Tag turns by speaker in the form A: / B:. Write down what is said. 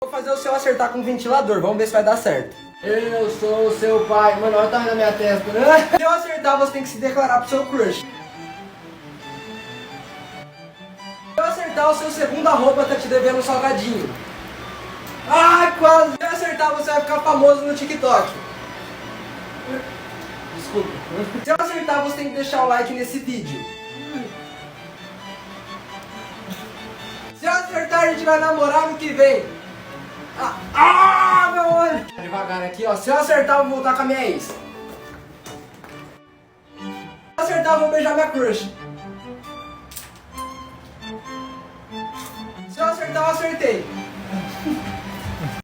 A: Vou fazer o seu acertar com o ventilador, vamos ver se vai dar certo.
B: Eu sou o seu pai. Mano, olha o tamanho da minha testa.
A: Se eu acertar, você tem que se declarar pro seu crush. Se eu acertar, o seu segundo arroba tá te devendo um salgadinho. Ai, quase! Se eu acertar, você vai ficar famoso no TikTok.
B: Desculpa.
A: Se eu acertar, você tem que deixar o like nesse vídeo. Se eu acertar, a gente vai namorar no que vem. Meu olho!
B: Devagar aqui, ó.
A: Se eu acertar, eu vou voltar com a minha ex. Se eu acertar, eu vou beijar minha crush. Se eu acertar, eu acertei.